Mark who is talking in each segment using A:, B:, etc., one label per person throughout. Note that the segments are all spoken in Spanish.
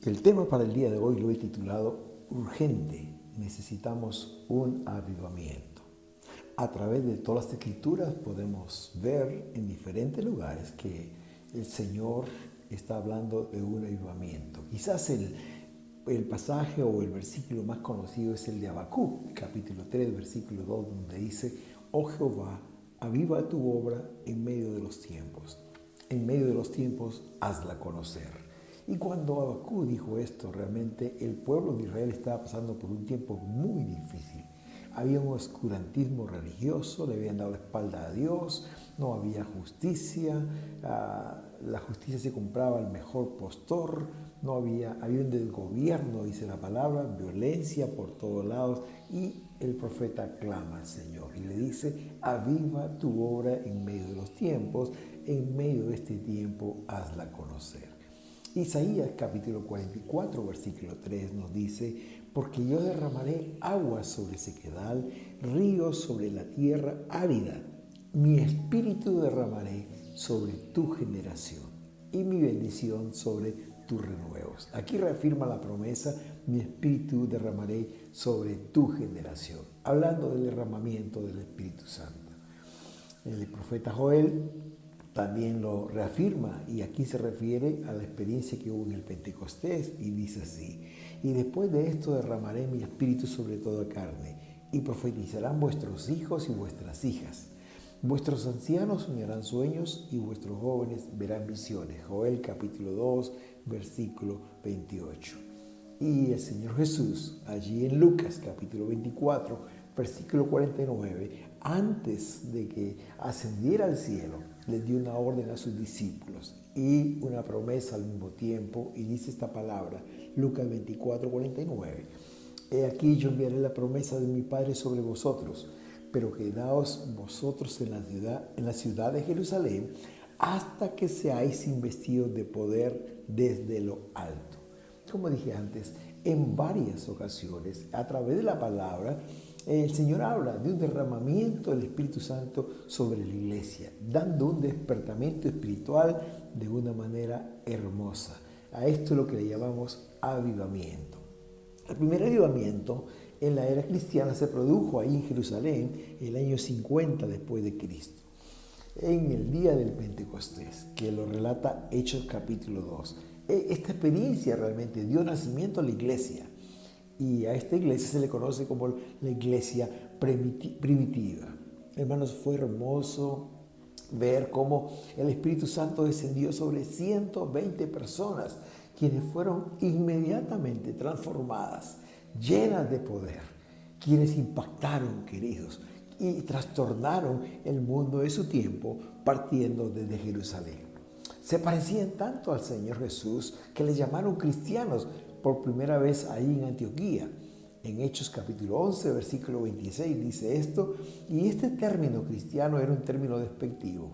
A: El tema para el día de hoy lo he titulado Urgente, necesitamos un avivamiento. A través de todas las escrituras podemos ver en diferentes lugares que el Señor está hablando de un avivamiento. Quizás el pasaje o el versículo más conocido es el de Habacuc, capítulo 3, versículo 2, donde dice: Oh Jehová, aviva tu obra en medio de los tiempos. En medio de los tiempos, hazla conocer. Y cuando Habacuc dijo esto, realmente el pueblo de Israel estaba pasando por un tiempo muy difícil. Había un oscurantismo religioso, le habían dado la espalda a Dios, no había justicia, la justicia se compraba al mejor postor, había un desgobierno, dice la palabra, violencia por todos lados, y el profeta clama al Señor y le dice: aviva tu obra en medio de los tiempos, en medio de este tiempo hazla conocer. Isaías capítulo 44, versículo 3 nos dice: porque yo derramaré aguas sobre sequedal, ríos sobre la tierra árida. Mi espíritu derramaré sobre tu generación y mi bendición sobre tus renuevos. Aquí reafirma la promesa: mi espíritu derramaré sobre tu generación, hablando del derramamiento del Espíritu Santo. El profeta Joel también lo reafirma, y aquí se refiere a la experiencia que hubo en el Pentecostés, y dice así: y después de esto derramaré mi espíritu sobre toda carne, y profetizarán vuestros hijos y vuestras hijas. Vuestros ancianos soñarán sueños y vuestros jóvenes verán visiones. Joel capítulo 2, versículo 28. Y el Señor Jesús, allí en Lucas capítulo 24, versículo 49, antes de que ascendiera al cielo, les dio una orden a sus discípulos y una promesa al mismo tiempo, y dice esta palabra, Lucas 24, 49: he aquí yo enviaré la promesa de mi Padre sobre vosotros, pero quedaos vosotros en la ciudad de Jerusalén hasta que seáis investidos de poder desde lo alto. Como dije antes, en varias ocasiones, a través de la palabra, el Señor habla de un derramamiento del Espíritu Santo sobre la iglesia, dando un despertamiento espiritual de una manera hermosa. A esto es lo que le llamamos avivamiento. El primer avivamiento en la era cristiana se produjo ahí en Jerusalén el año 50 después de Cristo, en el día del Pentecostés, que lo relata Hechos capítulo 2. Esta experiencia realmente dio nacimiento a la iglesia, y a esta iglesia se le conoce como la iglesia primitiva. Hermanos, fue hermoso ver cómo el Espíritu Santo descendió sobre 120 personas, quienes fueron inmediatamente transformadas, llenas de poder, quienes impactaron, queridos, y trastornaron el mundo de su tiempo partiendo desde Jerusalén. Se parecían tanto al Señor Jesús que les llamaron cristianos por primera vez ahí en Antioquía. En Hechos capítulo 11, versículo 26 dice esto: y este término cristiano era un término despectivo.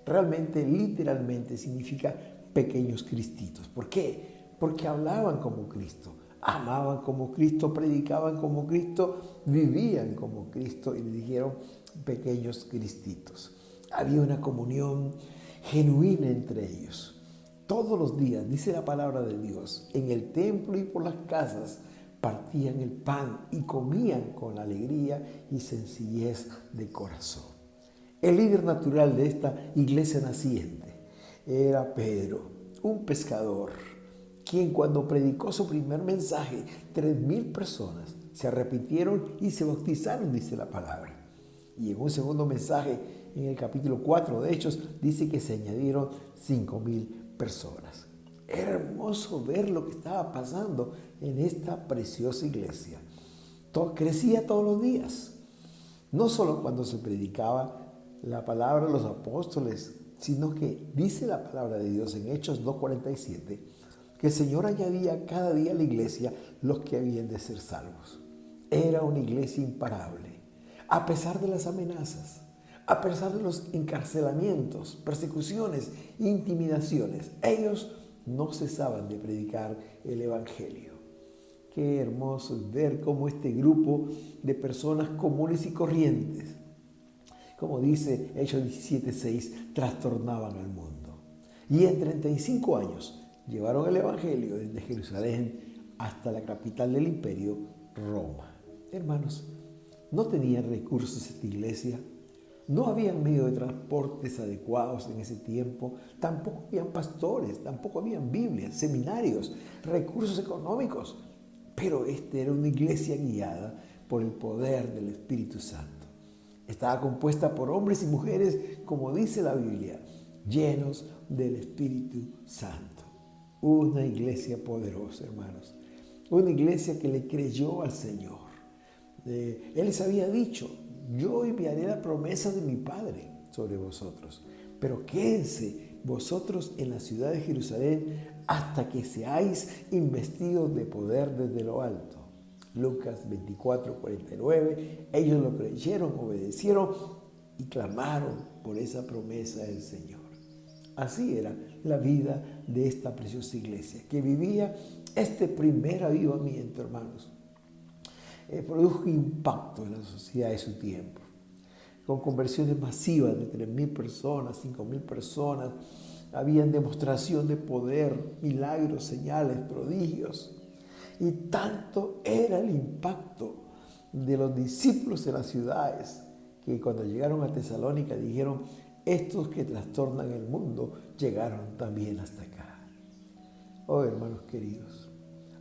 A: Realmente, literalmente, significa pequeños cristitos. ¿Por qué? Porque hablaban como Cristo, amaban como Cristo, predicaban como Cristo, vivían como Cristo, y le dijeron pequeños cristitos. Había una comunión genuina entre ellos. Todos los días, dice la palabra de Dios, en el templo y por las casas partían el pan y comían con alegría y sencillez de corazón. El líder natural de esta iglesia naciente era Pedro, un pescador, quien cuando predicó su primer mensaje, 3,000 personas se arrepintieron y se bautizaron, dice la palabra. Y en un segundo mensaje, en el capítulo 4 de Hechos, dice que se añadieron 5,000 personas. Era hermoso ver lo que estaba pasando en esta preciosa iglesia. Crecía todos los días. No solo cuando se predicaba la palabra de los apóstoles, sino que dice la palabra de Dios en Hechos 2:47, que el Señor añadía cada día a la iglesia los que habían de ser salvos. Era una iglesia imparable, a pesar de las amenazas, a pesar de los encarcelamientos, persecuciones, intimidaciones. Ellos no cesaban de predicar el Evangelio. Qué hermoso es ver cómo este grupo de personas comunes y corrientes, como dice Hechos 17:6, trastornaban al mundo. Y en 35 años llevaron el Evangelio desde Jerusalén hasta la capital del imperio, Roma. Hermanos, no tenían recursos esta iglesia, no habían medios de transportes adecuados en ese tiempo, tampoco habían pastores, tampoco habían Biblias, seminarios, recursos económicos, pero esta era una iglesia guiada por el poder del Espíritu Santo. Estaba compuesta por hombres y mujeres, como dice la Biblia, llenos del Espíritu Santo. Una iglesia poderosa, hermanos. Una iglesia que le creyó al Señor. Él les había dicho: yo enviaré la promesa de mi Padre sobre vosotros, pero quédense vosotros en la ciudad de Jerusalén hasta que seáis investidos de poder desde lo alto. Lucas 24:49. Ellos lo creyeron, obedecieron y clamaron por esa promesa del Señor. Así era la vida de esta preciosa iglesia que vivía este primer avivamiento, hermanos. Produjo impacto en la sociedad de su tiempo, con conversiones masivas de 3,000 personas, 5,000 personas. Habían demostración de poder, milagros, señales, prodigios. Y tanto era el impacto de los discípulos en las ciudades que cuando llegaron a Tesalónica dijeron: estos que trastornan el mundo llegaron también hasta acá. Oh, hermanos queridos,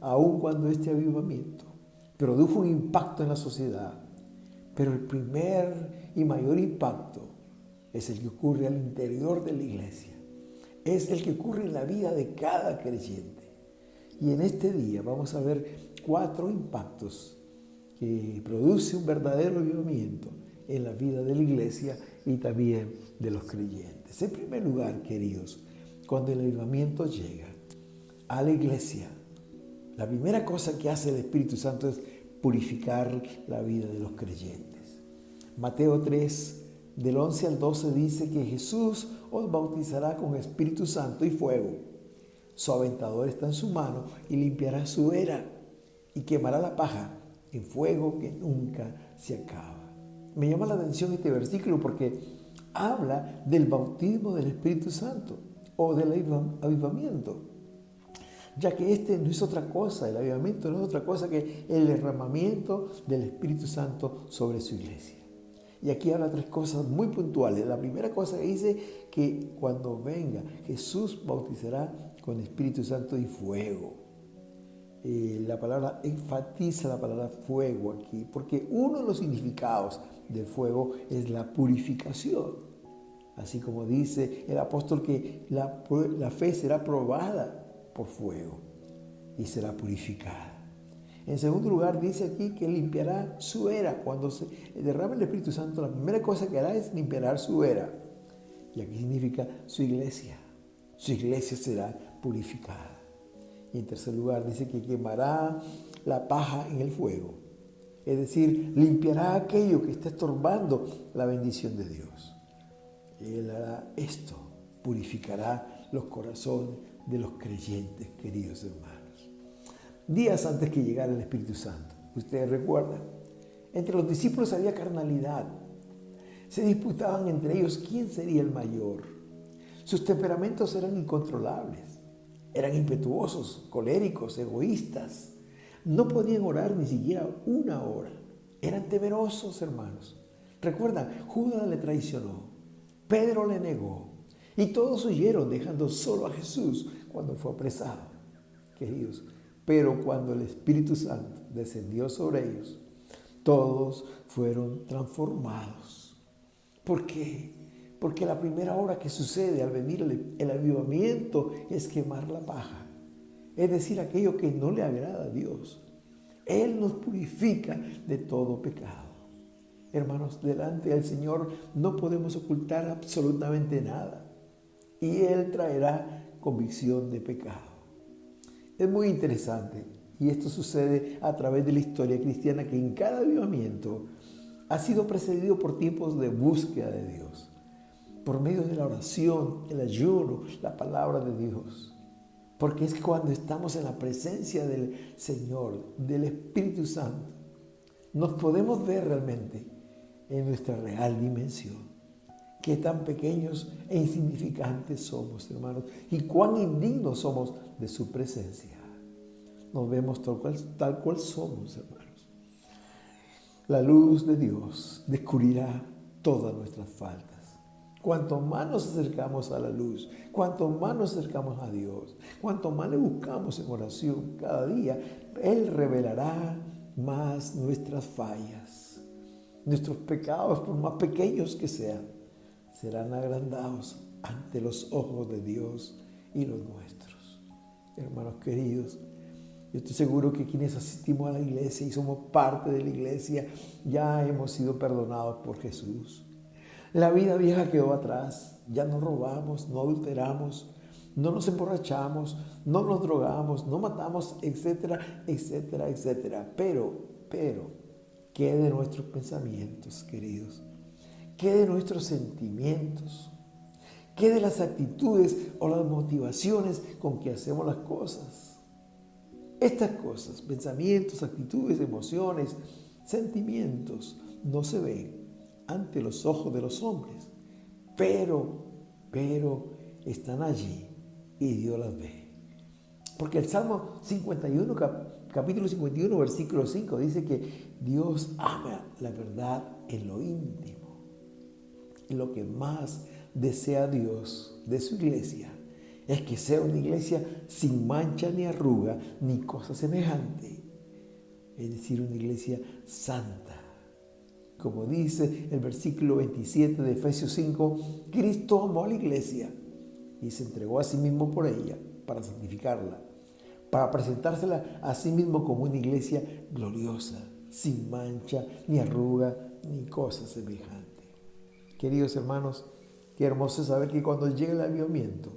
A: aun cuando este avivamiento produjo un impacto en la sociedad, pero el primer y mayor impacto es el que ocurre al interior de la iglesia. Es el que ocurre en la vida de cada creyente. Y en este día vamos a ver 4 impactos que produce un verdadero avivamiento en la vida de la iglesia y también de los creyentes. En primer lugar, queridos, cuando el avivamiento llega a la iglesia, la primera cosa que hace el Espíritu Santo es purificar la vida de los creyentes. Mateo 3, del 11 al 12 dice que Jesús os bautizará con Espíritu Santo y fuego. Su aventador está en su mano y limpiará su era y quemará la paja en fuego que nunca se acaba. Me llama la atención este versículo porque habla del bautismo del Espíritu Santo o del avivamiento, ya que este no es otra cosa, el avivamiento no es otra cosa que el derramamiento del Espíritu Santo sobre su iglesia. Y aquí habla 3 cosas muy puntuales. La primera cosa que dice que cuando venga Jesús bautizará con Espíritu Santo y fuego. La palabra enfatiza la palabra fuego aquí, porque uno de los significados del fuego es la purificación. Así como dice el apóstol que la fe será probada por fuego y será purificada. En segundo lugar, dice aquí que limpiará su era. Cuando se derrama el Espíritu Santo, la primera cosa que hará es limpiar su era. Y aquí significa su iglesia. Su iglesia será purificada. Y en tercer lugar, dice que quemará la paja en el fuego. Es decir, limpiará aquello que está estorbando la bendición de Dios. Él hará esto, purificará los corazones de los creyentes, queridos hermanos. Días antes que llegara el Espíritu Santo, ustedes recuerdan, entre los discípulos había carnalidad. Se disputaban entre ellos quién sería el mayor. Sus temperamentos eran incontrolables. Eran impetuosos, coléricos, egoístas. No podían orar ni siquiera 1 hora. Eran temerosos, hermanos. Recuerdan, Judas le traicionó. Pedro le negó. Y todos huyeron, dejando solo a Jesús cuando fue apresado. Queridos, pero cuando el Espíritu Santo descendió sobre ellos, todos fueron transformados. ¿Por qué? Porque la primera obra que sucede al venir el avivamiento es quemar la paja. Es decir, aquello que no le agrada a Dios. Él nos purifica de todo pecado. Hermanos, delante del Señor no podemos ocultar absolutamente nada. Y Él traerá convicción de pecado. Es muy interesante, y esto sucede a través de la historia cristiana, que en cada avivamiento ha sido precedido por tiempos de búsqueda de Dios, por medio de la oración, el ayuno, la palabra de Dios. Porque es cuando estamos en la presencia del Señor, del Espíritu Santo, nos podemos ver realmente en nuestra real dimensión. Qué tan pequeños e insignificantes somos, hermanos, y cuán indignos somos de su presencia. Nos vemos tal cual somos, hermanos. La luz de Dios descubrirá todas nuestras faltas. Cuanto más nos acercamos a la luz, cuanto más nos acercamos a Dios, cuanto más le buscamos en oración cada día, Él revelará más nuestras fallas. Nuestros pecados, por más pequeños que sean, serán agrandados ante los ojos de Dios y los nuestros. Hermanos queridos, yo estoy seguro que quienes asistimos a la iglesia y somos parte de la iglesia, ya hemos sido perdonados por Jesús. La vida vieja quedó atrás, ya no robamos, no adulteramos, no nos emborrachamos, no nos drogamos, no matamos, etcétera, etcétera, etcétera. Pero, ¿qué de nuestros pensamientos, queridos? ¿Qué de nuestros sentimientos? ¿Qué de las actitudes o las motivaciones con que hacemos las cosas? Estas cosas, pensamientos, actitudes, emociones, sentimientos, no se ven ante los ojos de los hombres, pero están allí y Dios las ve. Porque el Salmo 51, capítulo 51, versículo 5 dice que Dios ama la verdad en lo íntimo. Y lo que más desea Dios de su iglesia es que sea una iglesia sin mancha ni arruga ni cosa semejante. Es decir, una iglesia santa. Como dice el versículo 27 de Efesios 5, Cristo amó a la iglesia y se entregó a sí mismo por ella para santificarla, para presentársela a sí mismo como una iglesia gloriosa, sin mancha, ni arruga, ni cosa semejante. Queridos hermanos, qué hermoso es saber que cuando llega el avivamiento,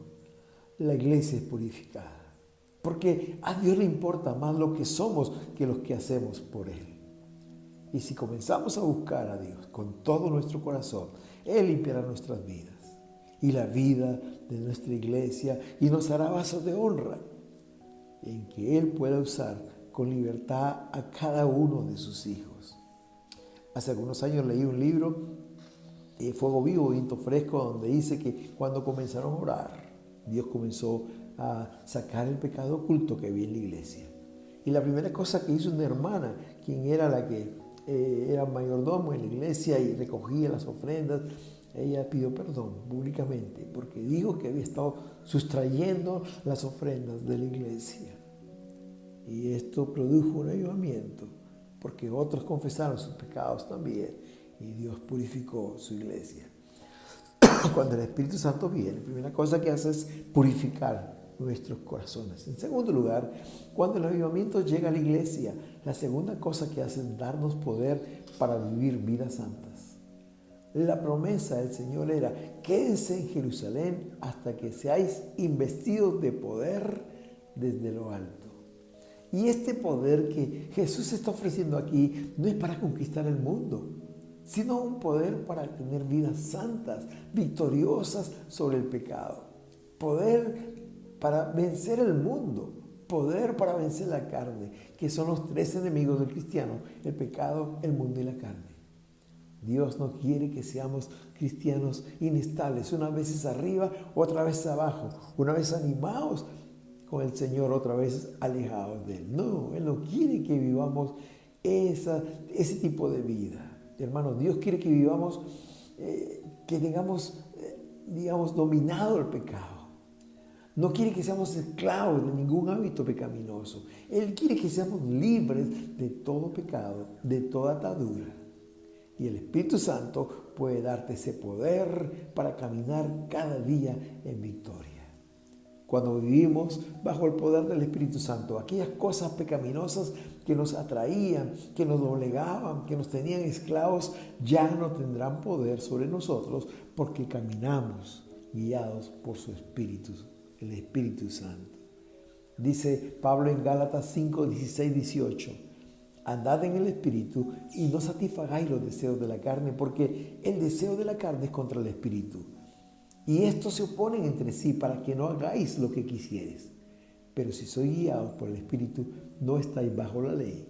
A: la iglesia es purificada, porque a Dios le importa más lo que somos que lo que hacemos por Él. Y si comenzamos a buscar a Dios con todo nuestro corazón, Él limpiará nuestras vidas y la vida de nuestra iglesia y nos hará vasos de honra en que Él pueda usar con libertad a cada uno de sus hijos. Hace algunos años leí un libro, Fuego Vivo, Viento Fresco, donde dice que cuando comenzaron a orar, Dios comenzó a sacar el pecado oculto que había en la iglesia. Y la primera cosa que hizo una hermana, quien era la que era mayordomo en la iglesia y recogía las ofrendas, ella pidió perdón públicamente porque dijo que había estado sustrayendo las ofrendas de la iglesia. Y esto produjo un avivamiento porque otros confesaron sus pecados también y Dios purificó su iglesia. Cuando el Espíritu Santo viene, la primera cosa que hace es purificar nuestros corazones. En segundo lugar, cuando el avivamiento llega a la iglesia, la segunda cosa que hace es darnos poder para vivir vidas santas. La promesa del Señor era: quédense en Jerusalén hasta que seáis investidos de poder desde lo alto. Y este poder que Jesús está ofreciendo aquí no es para conquistar el mundo, sino un poder para tener vidas santas, victoriosas sobre el pecado. Poder para vencer el mundo, poder para vencer la carne, que son los tres enemigos del cristiano: el pecado, el mundo y la carne. Dios no quiere que seamos cristianos inestables, una vez arriba, otra vez abajo, una vez animados con el Señor, otra vez alejados de Él. No, Él no quiere que vivamos ese tipo de vida. Hermanos, Dios quiere que vivamos, que tengamos, dominado el pecado. No quiere que seamos esclavos de ningún hábito pecaminoso. Él quiere que seamos libres de todo pecado, de toda atadura. Y el Espíritu Santo puede darte ese poder para caminar cada día en victoria. Cuando vivimos bajo el poder del Espíritu Santo, aquellas cosas pecaminosas que nos atraían, que nos doblegaban, que nos tenían esclavos, ya no tendrán poder sobre nosotros porque caminamos guiados por su Espíritu, el Espíritu Santo. Dice Pablo en Gálatas 5, 16, 18: andad en el Espíritu y no satisfagáis los deseos de la carne, porque el deseo de la carne es contra el Espíritu. Y estos se oponen entre sí para que no hagáis lo que quisieres. Pero si sois guiados por el Espíritu, no estáis bajo la ley.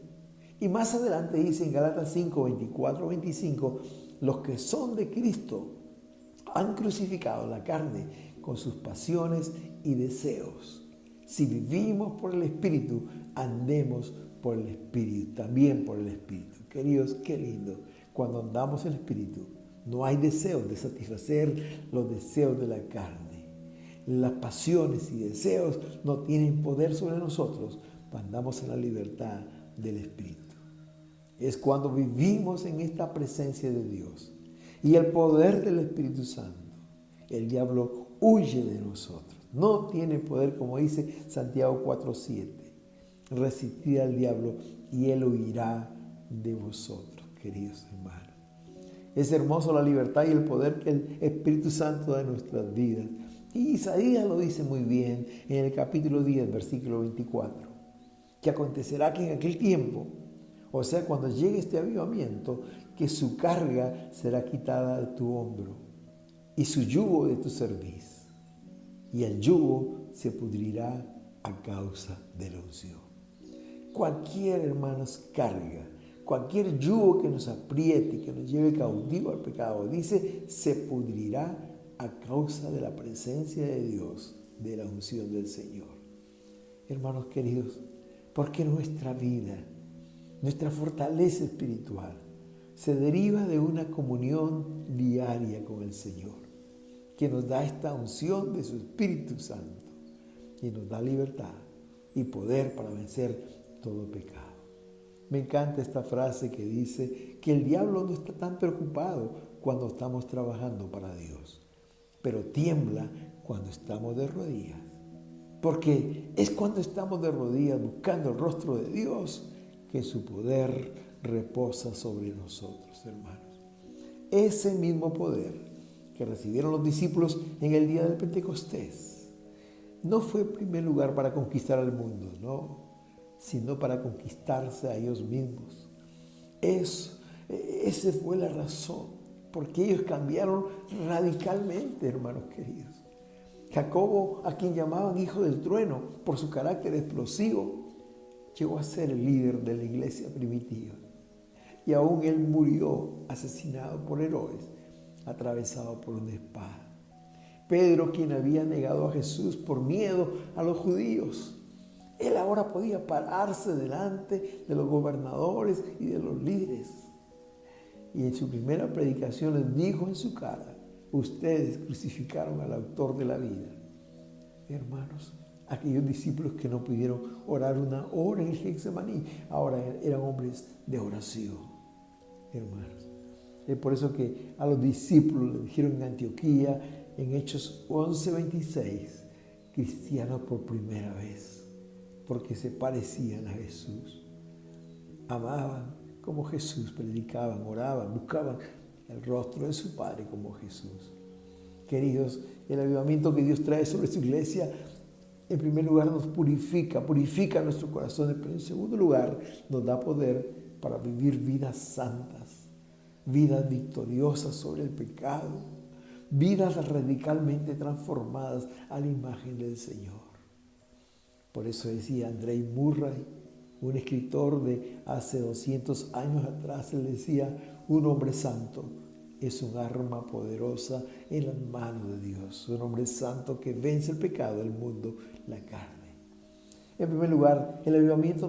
A: Y más adelante dice en Gálatas 5, 24, 25, los que son de Cristo Han crucificado la carne con sus pasiones y deseos. Si vivimos por el Espíritu, andemos por el Espíritu, también por el Espíritu. Queridos, qué lindo. Cuando andamos en el Espíritu, no hay deseos de satisfacer los deseos de la carne. Las pasiones y deseos no tienen poder sobre nosotros. Andamos en la libertad del Espíritu. Es cuando vivimos en esta presencia de Dios y el poder del Espíritu Santo, el diablo huye de nosotros. No tiene poder, como dice Santiago 4:7. Resistid al diablo y él huirá de vosotros, queridos hermanos. Es hermoso la libertad y el poder que el Espíritu Santo da en nuestras vidas. Y Isaías lo dice muy bien en el capítulo 10, versículo 24. Que acontecerá que en aquel tiempo, o sea, cuando llegue este avivamiento, que su carga será quitada de tu hombro y su yugo de tu cerviz. Y el yugo se pudrirá a causa de la unción. Cualquier, hermanos, carga, cualquier yugo que nos apriete, que nos lleve cautivo al pecado, dice, se pudrirá a causa de la presencia de Dios, de la unción del Señor. Hermanos queridos, porque nuestra vida, nuestra fortaleza espiritual, se deriva de una comunión diaria con el Señor, que nos da esta unción de su Espíritu Santo y nos da libertad y poder para vencer todo pecado. Me encanta esta frase que dice que el diablo no está tan preocupado cuando estamos trabajando para Dios, pero tiembla cuando estamos de rodillas. Porque es cuando estamos de rodillas buscando el rostro de Dios que su poder reposa sobre nosotros, hermanos. Ese mismo poder que recibieron los discípulos en el día del Pentecostés no fue en primer lugar para conquistar al mundo, no, sino para conquistarse a ellos mismos. Esa fue la razón, porque ellos cambiaron radicalmente, hermanos queridos. Jacobo, a quien llamaban hijo del trueno por su carácter explosivo, llegó a ser el líder de la iglesia primitiva. Y aún él murió asesinado por Herodes, atravesado por una espada. Pedro, quien había negado a Jesús por miedo a los judíos, él ahora podía pararse delante de los gobernadores y de los líderes. Y en su primera predicación les dijo en su cara: ustedes crucificaron al autor de la vida. Hermanos, aquellos discípulos que no pudieron orar una hora en el Getsemaní, ahora eran hombres de oración. Hermanos, es por eso que a los discípulos les dijeron en Antioquía, en Hechos 11:26, cristianos por primera vez, porque se parecían a Jesús. Amaban como Jesús, predicaban, oraban, buscaban el rostro de su Padre como Jesús. Queridos, el avivamiento que Dios trae sobre su iglesia, en primer lugar nos purifica nuestros corazones, pero en segundo lugar nos da poder para vivir vidas santas, vidas victoriosas sobre el pecado, vidas radicalmente transformadas a la imagen del Señor. Por eso decía André Murray, un escritor de hace 200 años atrás, él decía: un hombre santo es un arma poderosa en las manos de Dios. Un hombre santo que vence el pecado, el mundo, la carne. En primer lugar, el avivamiento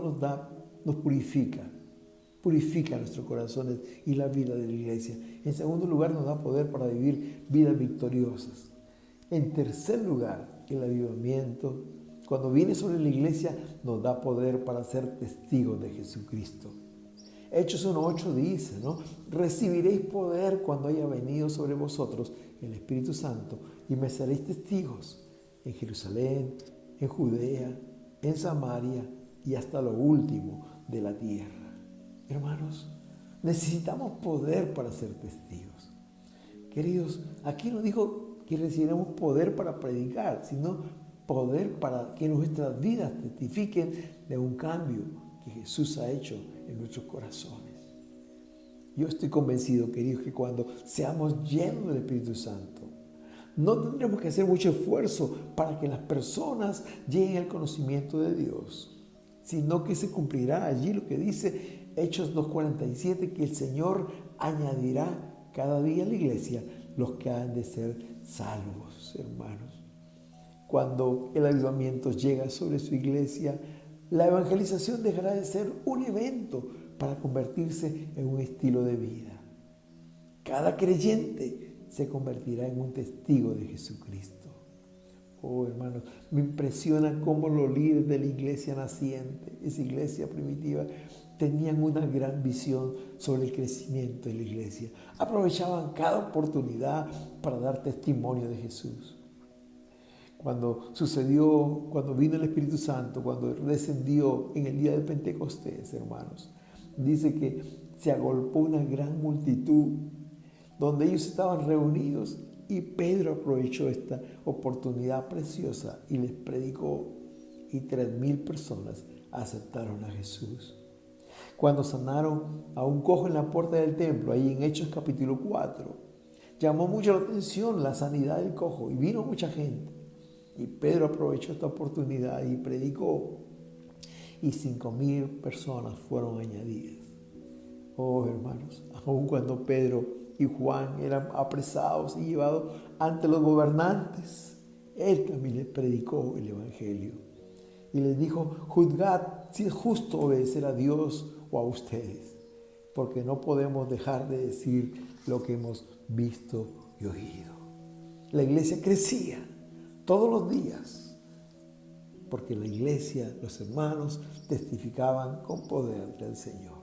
A: nos purifica nuestros corazones y la vida de la iglesia. En segundo lugar, nos da poder para vivir vidas victoriosas. En tercer lugar, el avivamiento, cuando viene sobre la iglesia, nos da poder para ser testigos de Jesucristo. Hechos 1:8 dice, ¿no? Recibiréis poder cuando haya venido sobre vosotros el Espíritu Santo y me seréis testigos en Jerusalén, en Judea, en Samaria y hasta lo último de la tierra. Hermanos, necesitamos poder para ser testigos. Queridos, aquí no dijo que recibiremos poder para predicar, sino poder para que nuestras vidas testifiquen de un cambio que Jesús ha hecho en nuestros corazones. Yo estoy convencido, queridos, que cuando seamos llenos del Espíritu Santo, no tendremos que hacer mucho esfuerzo para que las personas lleguen al conocimiento de Dios, sino que se cumplirá allí lo que dice Hechos 2:47, que el Señor añadirá cada día a la iglesia los que han de ser salvos, hermanos. Cuando el avivamiento llega sobre su iglesia, la evangelización dejará de ser un evento para convertirse en un estilo de vida. Cada creyente se convertirá en un testigo de Jesucristo. Oh, hermanos, me impresiona cómo los líderes de la iglesia naciente, esa iglesia primitiva, tenían una gran visión sobre el crecimiento de la iglesia. Aprovechaban cada oportunidad para dar testimonio de Jesús. Cuando vino el Espíritu Santo, cuando descendió en el día de Pentecostés, hermanos, dice que se agolpó una gran multitud donde ellos estaban reunidos y Pedro aprovechó esta oportunidad preciosa y les predicó y 3,000 personas aceptaron a Jesús. Cuando sanaron a un cojo en la puerta del templo, ahí en Hechos capítulo 4, llamó mucho la atención la sanidad del cojo y vino mucha gente. Y Pedro aprovechó esta oportunidad y predicó y 5,000 personas fueron añadidas. Oh, hermanos, aun cuando Pedro y Juan eran apresados y llevados ante los gobernantes, él también les predicó el evangelio y les dijo: juzgad si es justo obedecer a Dios o a ustedes, porque no podemos dejar de decir lo que hemos visto y oído. La iglesia crecía todos los días, porque la iglesia, los hermanos, testificaban con poder del Señor.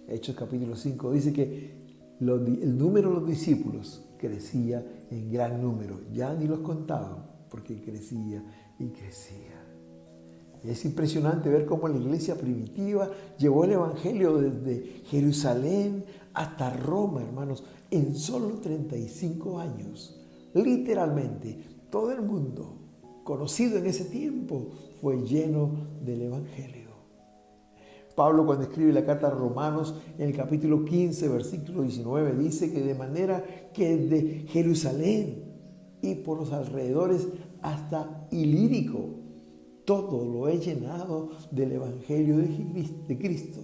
A: Hechos capítulo 5 dice que el número de los discípulos crecía en gran número. Ya ni los contaban, porque crecía y crecía. Es impresionante ver cómo la iglesia primitiva llevó el evangelio desde Jerusalén hasta Roma, hermanos, en solo 35 años. Literalmente, todo el mundo conocido en ese tiempo fue lleno del evangelio. Pablo, cuando escribe la carta a Romanos, en el capítulo 15, versículo 19, dice que de manera que desde Jerusalén y por los alrededores hasta Ilírico, todo lo he llenado del evangelio de Cristo.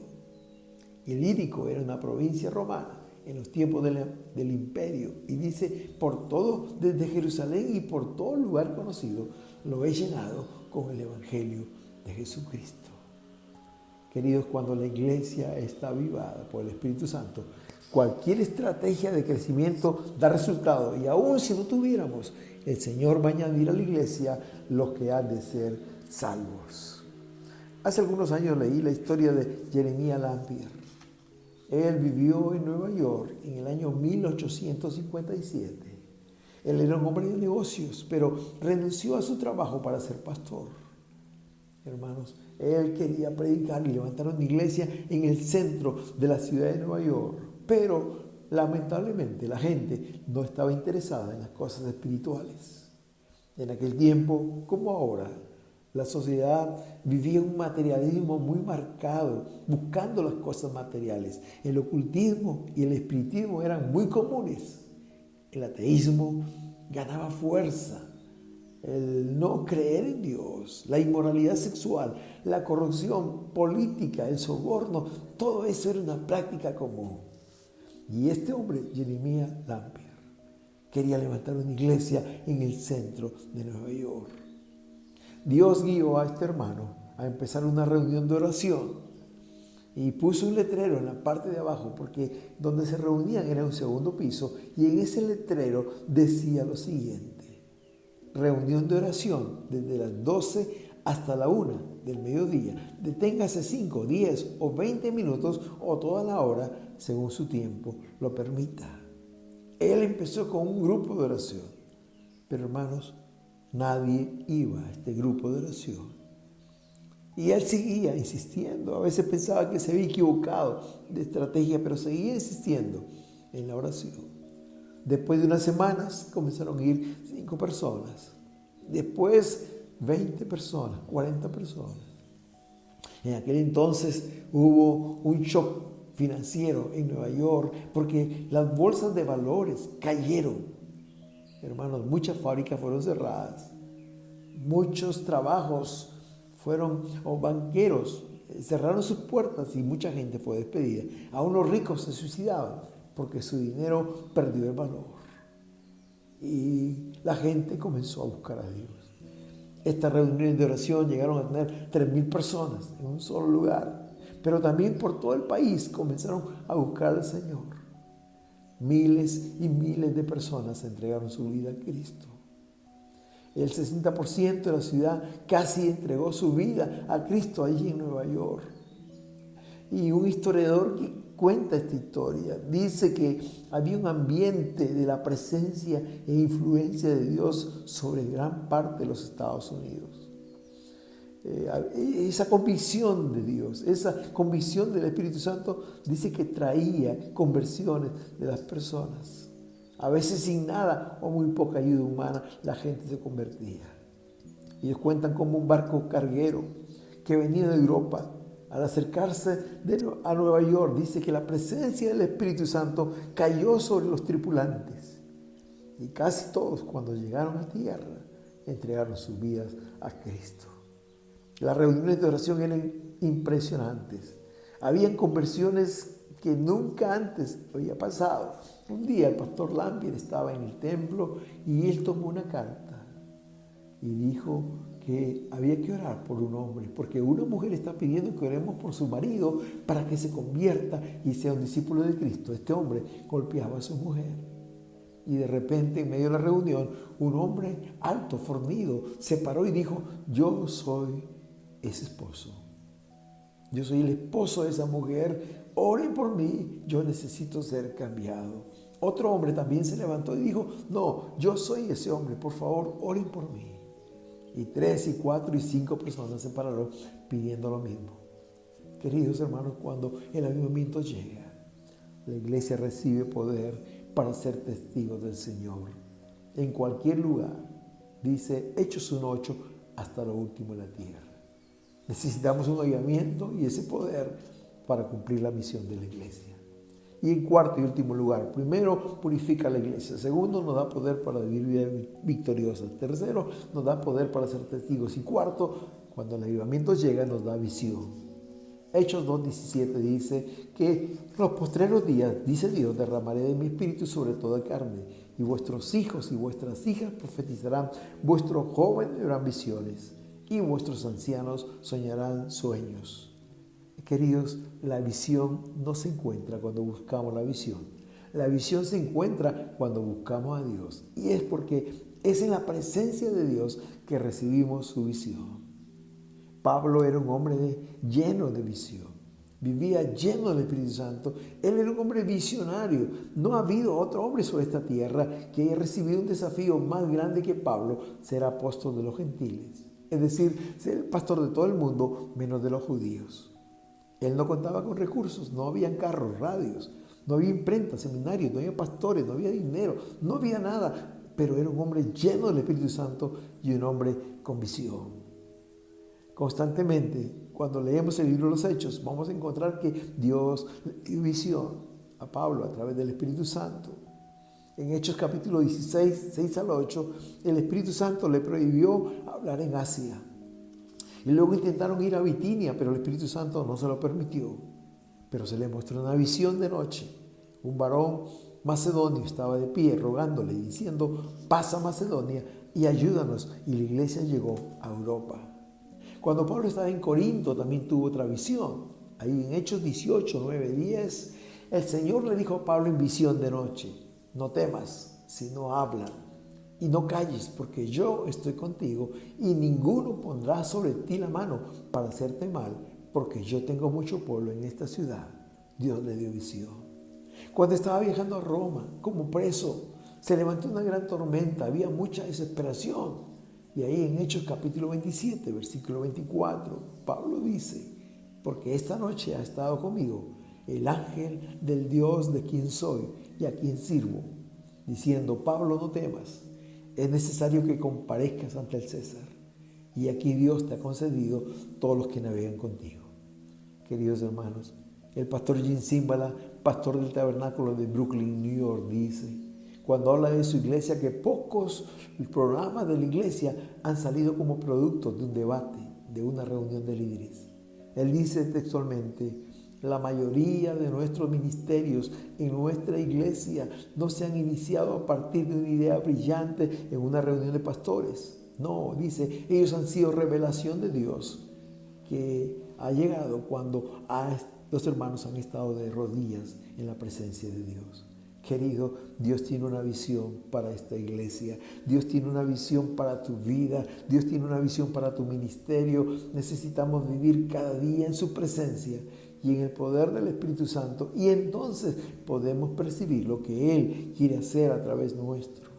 A: Ilírico era una provincia romana en los tiempos del imperio, y dice: por todo, desde Jerusalén y por todo lugar conocido, lo he llenado con el evangelio de Jesucristo. Queridos, cuando la iglesia está avivada por el Espíritu Santo, cualquier estrategia de crecimiento da resultado, y aún si no tuviéramos, el Señor va a añadir a la iglesia los que han de ser salvos. Hace algunos años leí la historia de Jeremiah Lampier. Él vivió en Nueva York en el año 1857. Él era un hombre de negocios, pero renunció a su trabajo para ser pastor. Hermanos, él quería predicar y levantar una iglesia en el centro de la ciudad de Nueva York, pero lamentablemente la gente no estaba interesada en las cosas espirituales. En aquel tiempo, como ahora, la sociedad vivía un materialismo muy marcado, buscando las cosas materiales. El ocultismo y el espiritismo eran muy comunes. El ateísmo ganaba fuerza. El no creer en Dios, la inmoralidad sexual, la corrupción política, el soborno, todo eso era una práctica común. Y este hombre, Jeremiah Lampier, quería levantar una iglesia en el centro de Nueva York. Dios guió a este hermano a empezar una reunión de oración y puso un letrero en la parte de abajo, porque donde se reunían era un segundo piso, y en ese letrero decía lo siguiente: reunión de oración desde las 12 hasta la 1 del mediodía. Deténgase 5, 10 o 20 minutos o toda la hora, según su tiempo lo permita. Él empezó con un grupo de oración, pero hermanos, nadie iba a este grupo de oración. Y él seguía insistiendo. A veces pensaba que se había equivocado de estrategia, pero seguía insistiendo en la oración. Después de unas semanas comenzaron a ir 5 personas. Después 20 personas, 40 personas. En aquel entonces hubo un shock financiero en Nueva York porque las bolsas de valores cayeron. Hermanos, muchas fábricas fueron cerradas. Muchos trabajos o banqueros cerraron sus puertas y mucha gente fue despedida. Aún los ricos se suicidaban porque su dinero perdió el valor. y la gente comenzó a buscar a Dios. Estas reuniones de oración llegaron a tener 3,000 personas en un solo lugar, pero también por todo el país comenzaron a buscar al Señor. Miles y miles de personas entregaron su vida a Cristo. El 60% de la ciudad casi entregó su vida a Cristo allí en Nueva York. Y un historiador que cuenta esta historia dice que había un ambiente de la presencia e influencia de Dios sobre gran parte de los Estados Unidos. Esa convicción de Dios, esa convicción del Espíritu Santo dice que traía conversiones de las personas. A veces sin nada o muy poca ayuda humana la gente se convertía. Ellos cuentan como un barco carguero que venía de Europa. Al acercarse a Nueva York, dice que la presencia del Espíritu Santo cayó sobre los tripulantes. Y casi todos, cuando llegaron a tierra, entregaron sus vidas a Cristo. Las reuniones de oración eran impresionantes. Habían conversiones que nunca antes había pasado. Un día el pastor Lampier estaba en el templo y él tomó una carta y dijo que había que orar por un hombre, porque una mujer está pidiendo que oremos por su marido para que se convierta y sea un discípulo de Cristo. Este hombre golpeaba a su mujer. Y de repente, en medio de la reunión, un hombre alto, fornido, se paró y dijo: yo soy ese esposo. Yo soy el esposo de esa mujer. Oren por mí, yo necesito ser cambiado. Otro hombre también se levantó y dijo: no, yo soy ese hombre, por favor, oren por mí. Y 3, y 4, y 5 personas se pararon pidiendo lo mismo. Queridos hermanos, cuando el avivamiento llega, la iglesia recibe poder para ser testigos del Señor en cualquier lugar. Dice Hechos 1:8, hasta lo último de la tierra. Necesitamos un avivamiento y ese poder para cumplir la misión de la iglesia. Y en cuarto y último lugar, primero, purifica la iglesia. Segundo, nos da poder para vivir vidas victoriosas. Tercero, nos da poder para ser testigos. Y cuarto, cuando el avivamiento llega, nos da visión. Hechos 2:17 dice que en los postreros días, dice Dios, derramaré de mi espíritu sobre toda carne, y vuestros hijos y vuestras hijas profetizarán, vuestros jóvenes verán visiones, y vuestros ancianos soñarán sueños. Queridos, la visión no se encuentra cuando buscamos la visión. La visión se encuentra cuando buscamos a Dios. Y es porque es en la presencia de Dios que recibimos su visión. Pablo era un hombre lleno de visión. Vivía lleno del Espíritu Santo. Él era un hombre visionario. No ha habido otro hombre sobre esta tierra que haya recibido un desafío más grande que Pablo, ser apóstol de los gentiles. Es decir, ser el pastor de todo el mundo, menos de los judíos. Él no contaba con recursos, no habían carros, radios, no había imprenta, seminarios, no había pastores, no había dinero, no había nada. Pero era un hombre lleno del Espíritu Santo y un hombre con visión. Constantemente, cuando leemos el libro de los Hechos, vamos a encontrar que Dios le dio visión a Pablo a través del Espíritu Santo. En Hechos capítulo 16, 6 al 8, el Espíritu Santo le prohibió hablar en Asia. Y luego intentaron ir a Bitinia, pero el Espíritu Santo no se lo permitió. Pero se le mostró una visión de noche. Un varón macedonio estaba de pie rogándole y diciendo: pasa a Macedonia y ayúdanos. Y la iglesia llegó a Europa. Cuando Pablo estaba en Corinto también tuvo otra visión. Ahí en Hechos 18, 9, 10, el Señor le dijo a Pablo en visión de noche: no temas, sino habla. Y no calles, porque yo estoy contigo y ninguno pondrá sobre ti la mano para hacerte mal, porque yo tengo mucho pueblo en esta ciudad. Dios le dio visión. Cuando estaba viajando a Roma como preso, se levantó una gran tormenta, había mucha desesperación. Y ahí en Hechos capítulo 27, versículo 24, Pablo dice: porque esta noche ha estado conmigo el ángel del Dios de quien soy y a quien sirvo, diciendo: Pablo, no temas. Es necesario que comparezcas ante el César. Y aquí Dios te ha concedido todos los que navegan contigo. Queridos hermanos, el pastor Jim Cymbala, pastor del tabernáculo de Brooklyn, New York, dice, cuando habla de su iglesia, que pocos programas de la iglesia han salido como producto de un debate, de una reunión de líderes. Él dice textualmente: la mayoría de nuestros ministerios en nuestra iglesia no se han iniciado a partir de una idea brillante en una reunión de pastores. No, dice, ellos han sido revelación de Dios que ha llegado cuando los hermanos han estado de rodillas en la presencia de Dios. Querido, Dios tiene una visión para esta iglesia. Dios tiene una visión para tu vida. Dios tiene una visión para tu ministerio. Necesitamos vivir cada día en su presencia y en el poder del Espíritu Santo. Y entonces podemos percibir lo que Él quiere hacer a través nuestro.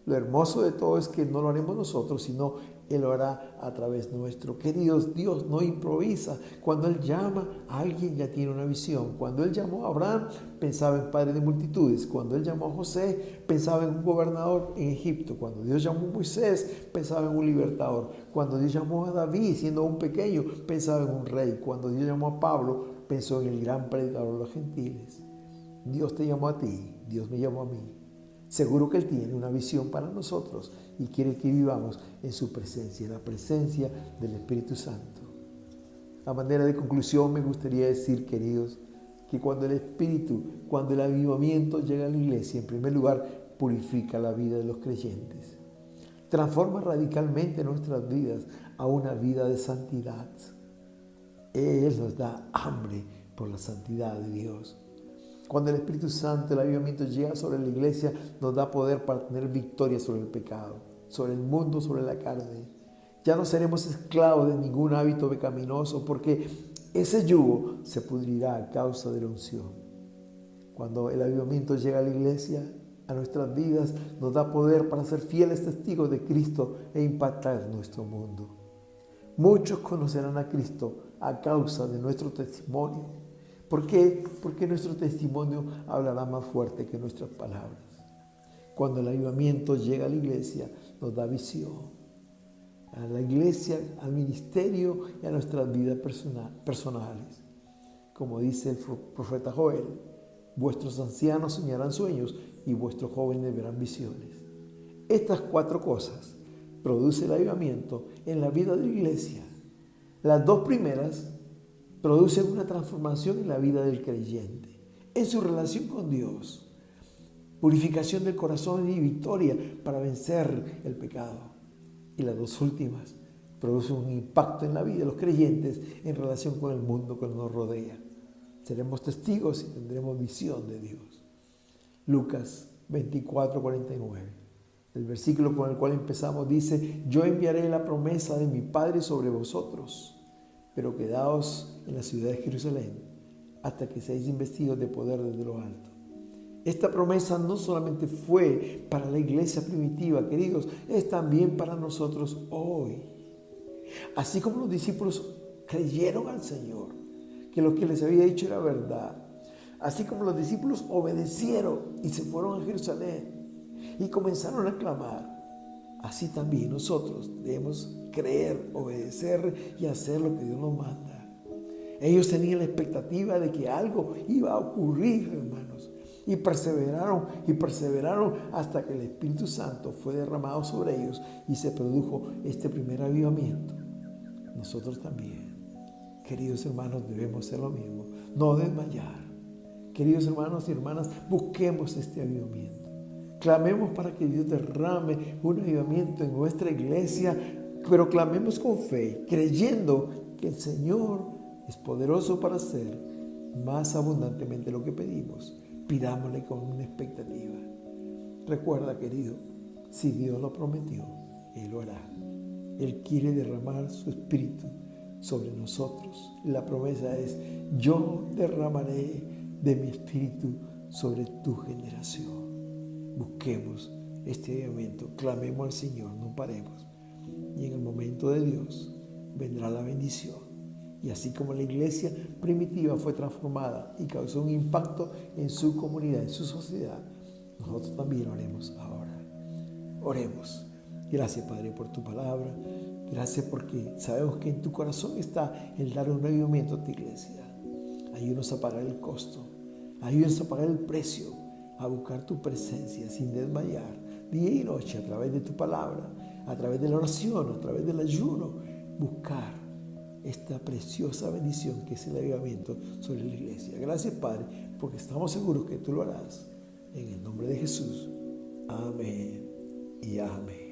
A: Lo hermoso de todo es que no lo haremos nosotros, sino Él lo hará a través nuestro. Queridos, Dios no improvisa. Cuando Él llama a alguien, ya tiene una visión. Cuando Él llamó a Abraham, pensaba en padre de multitudes. Cuando Él llamó a José, pensaba en un gobernador en Egipto. Cuando Dios llamó a Moisés, pensaba en un libertador. Cuando Dios llamó a David, siendo aún pequeño, pensaba en un rey. Cuando Dios llamó a Pablo, pensó en el gran predicador de los gentiles. Dios te llamó a ti, Dios me llamó a mí. Seguro que Él tiene una visión para nosotros y quiere que vivamos en su presencia, en la presencia del Espíritu Santo. A manera de conclusión me gustaría decir, queridos, que cuando el avivamiento llega a la iglesia, en primer lugar, purifica la vida de los creyentes. Transforma radicalmente nuestras vidas a una vida de santidad. Él nos da hambre por la santidad de Dios. Cuando el Espíritu Santo, el avivamiento llega sobre la iglesia, nos da poder para tener victoria sobre el pecado, sobre el mundo, sobre la carne. Ya no seremos esclavos de ningún hábito pecaminoso, porque ese yugo se pudrirá a causa de la unción. Cuando el avivamiento llega a la iglesia, a nuestras vidas, nos da poder para ser fieles testigos de Cristo e impactar nuestro mundo. Muchos conocerán a Cristo a causa de nuestro testimonio. ¿Por qué? Porque nuestro testimonio hablará más fuerte que nuestras palabras. Cuando el avivamiento llega a la iglesia, nos da visión. A la iglesia, al ministerio y a nuestras vidas personales. Como dice el profeta Joel, vuestros ancianos soñarán sueños y vuestros jóvenes verán visiones. Estas 4 cosas produce el avivamiento en la vida de la iglesia. Las 2 primeras producen una transformación en la vida del creyente, en su relación con Dios, purificación del corazón y victoria para vencer el pecado. Y las 2 últimas producen un impacto en la vida de los creyentes en relación con el mundo que nos rodea. Seremos testigos y tendremos visión de Dios. Lucas 24:49. El versículo con el cual empezamos dice: yo enviaré la promesa de mi Padre sobre vosotros, pero quedaos en la ciudad de Jerusalén hasta que seáis investidos de poder desde lo alto. Esta promesa no solamente fue para la iglesia primitiva, queridos, es también para nosotros hoy. Así como los discípulos creyeron al Señor, que lo que les había dicho era verdad, así como los discípulos obedecieron y se fueron a Jerusalén y comenzaron a clamar, así también nosotros debemos creer, obedecer y hacer lo que Dios nos manda. Ellos tenían la expectativa de que algo iba a ocurrir, hermanos, y perseveraron hasta que el Espíritu Santo fue derramado sobre ellos y se produjo este primer avivamiento. Nosotros también, queridos hermanos, debemos hacer lo mismo, no desmayar. Queridos hermanos y hermanas, busquemos este avivamiento. Clamemos para que Dios derrame un avivamiento en nuestra iglesia, pero clamemos con fe, creyendo que el Señor es poderoso para hacer más abundantemente lo que pedimos. Pidámosle con una expectativa. Recuerda, querido, si Dios lo prometió, Él lo hará. Él quiere derramar su espíritu sobre nosotros. La promesa es: yo derramaré de mi espíritu sobre tu generación. Busquemos este avivamiento, clamemos al Señor, no paremos. Y en el momento de Dios vendrá la bendición. Y así como la iglesia primitiva fue transformada y causó un impacto en su comunidad, en su sociedad, nosotros también lo haremos ahora. Oremos. Gracias, Padre, por tu palabra. Gracias porque sabemos que en tu corazón está el dar un avivamiento a tu iglesia. Ayúdanos a pagar el costo. Ayúdanos a pagar el precio, a buscar tu presencia sin desmayar, día y noche, a través de tu palabra, a través de la oración, a través del ayuno, buscar esta preciosa bendición que es el avivamiento sobre la iglesia. Gracias, Padre, porque estamos seguros que tú lo harás. En el nombre de Jesús. Amén y amén.